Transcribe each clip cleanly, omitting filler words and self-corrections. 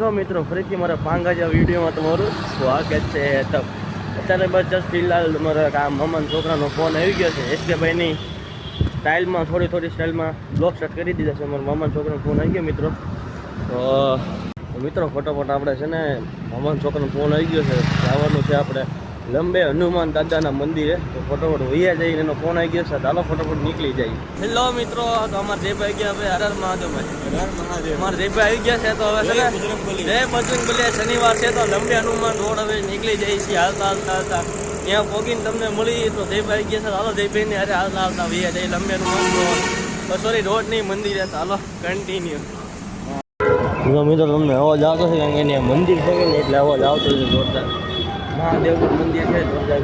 Hello મિત્રો, ફરીથી મારા પાંગાજા વિડીયોમાં તમારું સ્વાગત છે. અત્યારે બસ જસ્ટ ફિલહાલ મારા મામાના છોકરાનો ફોન આવી ગયો છે. એસકેભાઈની સ્ટાઇલમાં થોડી સ્ટાઇલમાં બ્લોગ સ્ટાર્ટ કરી દીધા છે. મારા મામાના છોકરાનો ફોન આવી ગયો મિત્રો. તો મિત્રો ફટાફટ આપણે છે ને મામાના છોકરાનો ફોન આવી ગયો છે, જવાનું છે આપણે લંબે હનુમાન દાદાના મંદિરે. તો ફટાફટ વૈયા જઈને એનો ફોન આવી ગયો છે, ચાલો ફટાફટ નીકળી જાય. હેલો મિત્રો, તો અમારે જયભાઈ ગયા ભાઈ, હર હર મહાદેવ ભાઈ, હર મહાદેવ. અમારે જયભાઈ આવી ગયા છે. તો હવે છે ને જય બજરંગબલી, શનિવાર છે તો લંબે હનુમાન રોડ હવે નીકળી જાય છે હાલતા ત્યાં પોગીને તમને મળી. તો જયભાઈ આવી ગયા છે, હાલો જયભાઈને અરે હાલતા વૈયા જાય લંબે હનુમાન રોડ, સોરી રોડ નહીં મંદિર. હાલો કન્ટિન્યુ. મિત્રો તમને અવાજ આવતો છે કારણ કે એને મંદિર છે ને એટલે અવાજ આવતો છે જોરદાર. મહાદેવનું મંદિર છે જોરદાર.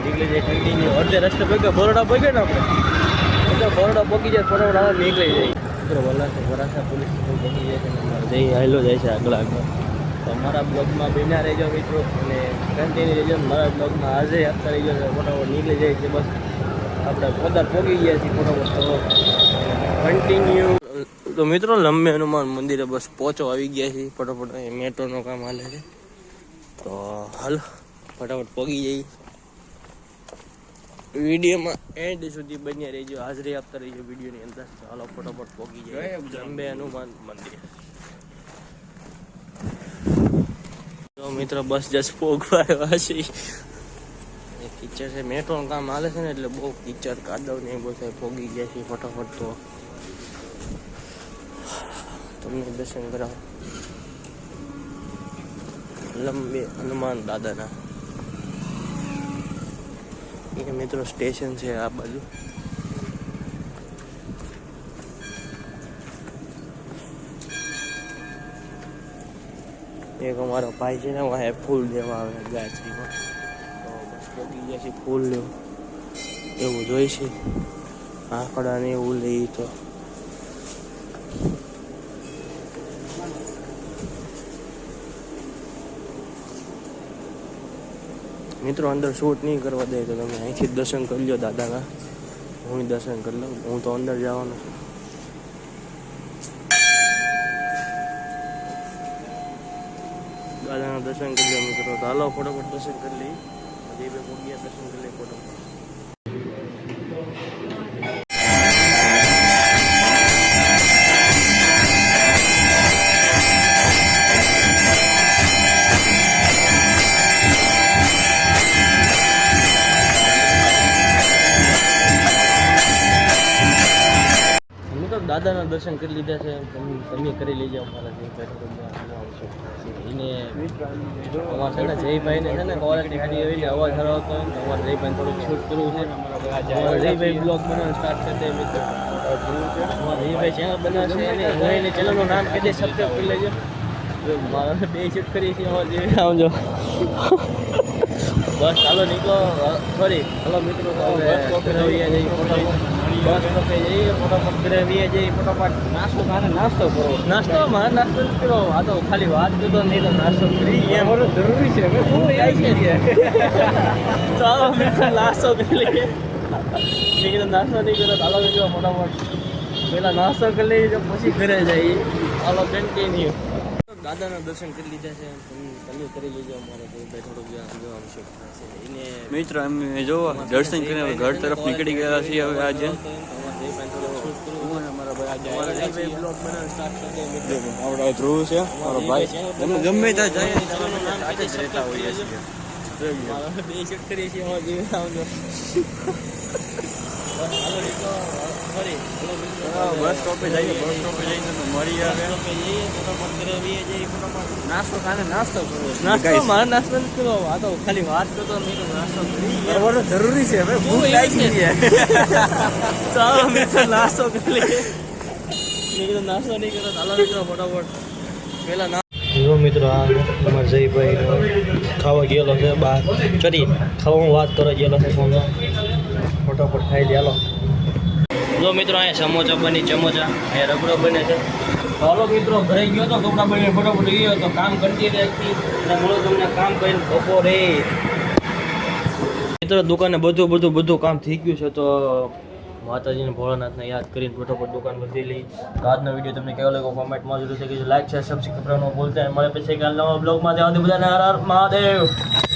નીકળી જાય કન્ટિન્યુ. અડધે રસ્તે પગે બરોડા પગે ને આપણે બરોડા પગી જાય, ફટાફટ આવે નીકળી જાય. મિત્રો વરાછા પોલીસ સ્ટેશન પગી જાય છે, જઈ હાલો જાય છે આગળ. તો મારા બ્લોગમાં બિના રહેજો મિત્રો અને કન્ટિન્યુ રહેજો. મારા બ્લોગમાં આજે આપતા રહેજો, ફટાફટ નીકળી જાય છે. બસ આપણે પોદાર પગી ગયા છીએ ફટાફટ કન્ટિન્યુ. તો મિત્રો લંબે હનુમાન મંદિરે બસ પહોંચો આવી ગયા છીએ. ફટાફટ મેટ્રોનું કામ હાલે છે તો હાલ ફટાફટ પગી જઈ. વિડીયોમાં એન્ડ સુધી બન્યા રહીજો, હાજરી આપતા રહીજો વિડીયોની અંદર. તો હાલો ફટાફટ પગી જાય લંબે હનુમાન મંદિર. તો મિત્રો બસ જસ્ટ પોગવા છે. કિચડ છે, મેટ્રોનું કામ હાલે છે ને એટલે બહુ કિચડ કાદવ ને એ બધું પોગી ગયા છે ફટાફટ. તો તમને દર્શન કરાવો લંબે હનુમાન દાદાના. એ મિત્રો સ્ટેશન છે આ બાજુ. એક અમારો ભાઈ છે ને વાંહે ફૂલ દેવા આવે ગાયત્રીમાં. તો બસ પગી ગયા છે ફૂલ લેવું એવું જોઈ છે. આંકડા ને એવું લઈ તો મિત્રો અંદર શૂટ નહીં કરવા દે તો તમે અહીંથી દર્શન કરી લો દાદાના. હું દર્શન કરી લઉં, હું તો અંદર જવાનો છું. દાદાના દર્શન કરી લો મિત્રો. તો હાલો ફટાફટ દર્શન કરી લઈ. હજી બે પોગ્યા દર્શન કરી લઈ ફટાફટ. દાદાના દર્શન કરી લીધા છે, તમે કરી લેજો. અમારા એને અમારે છે ને જયભાઈને છે ને ક્વોલિટી ખાલી એવી અવાજ હરાવતો હોય ને અમારે જયભાઈને થોડુંક શૂટ કરવું છે. અમારા જયભાઈ બ્લોગ બનાવવાનું સ્ટાર્ટ કરી દે મિત્રો. અમારા જયભાઈ ચેનલ બનાવશે એને હું એને ચેનલનું નામ કહી દે, સબસ્ક્રાઈબ કરી લેજો. મારા બે શૂટ કરી છે અમારા જયભાઈ આવજો. બસ ચાલો નીકળો, સોરી હલો મિત્રો. બસ સ્ટોપે જઈએ ફટાફટ ઘરે વીએ જઈએ ફટાફટ. નાસ્તો કરો. નાસ્તો મારે નાસ્તો જ કરો. આ તો ખાલી વાત કરતો નહીં તો નાસ્તો કરી એમ જરૂરી છે. ચાલો મિત્રો નાસ્તો કરી લઈએ. મેં કીધું નાસ્તો નહીં કર્યો, ચાલો મિત્રો ફટાફટ પહેલાં નાસ્તો કરી લઈએ પછી ઘરે જઈએ. ચાલો કન્ટિન્યુ. દાદાના દર્શન કરી લીધા છે, તમે કરી લેજો. અમારે થોડુંક જોવાનું છે એને મિત્રો અમે જોવો દર્શન કરીને ઘર તરફ નીકળી ગયા છીએ હવે આજે. આપણા ધ્રુવ છે મારો ભાઈ, તમે ગમે ત્યાં જાય સાથે જ રહેતા હોઈએ છીએ. બે શૂટ કરીએ છીએ બસ સ્ટોપે જઈએ. બસ સ્ટોપે જઈને મળી આવે. નાસ્તો ખાને નાસ્તો કરવો. નાસ્તો મારે નાસ્તો નથી કરવો. આ તો ખાલી વાત કરતો નહીં તો નાસ્તો કરવાનો જરૂરી છે. હવે ભૂખ લાગી છે. ચાલો મિત્રો નાસ્તો કરી લઈએ. મેં કીધું નાસ્તો નહીં કરતો, ચાલો મિત્રો ફટાફટ પહેલાં જો મિત્રો આ અમારા જયભાઈ ખાવા ગયેલો છે બહાર. ચડી ખાવામાં વાત કરવા ગયેલો છે ફોનમાં. ફટાફટ ખાઈ દે હાલો. જો મિત્રો અહીંયા સમોસા બની, ચમોસા અહીંયા રગડો બને છે. હાલો મિત્રો ઘરે ગયો તો કપડા બની ફટાફટ ગયો તો કામ કરતી રહેતી અને મળો તમને કામ કરીને બપોરે મિત્રો દુકાને બધું કામ થઈ ગયું છે. તો માતાજીને ભોળાનાથને યાદ કરીને ફટોફટ દુકાન બધી લઈ. તો આજનો વિડીયો તમને કેવો લાગ્યો કોમેન્ટમાં જરૂર છે કે લાઈક શેર સબસ્ક્રાઈબ કરવાનું ભૂલતા નહીં. મળે પછી કાલ નવા બ્લોગમાં ત્યાં સુધી બધાને હર હર મહાદેવ.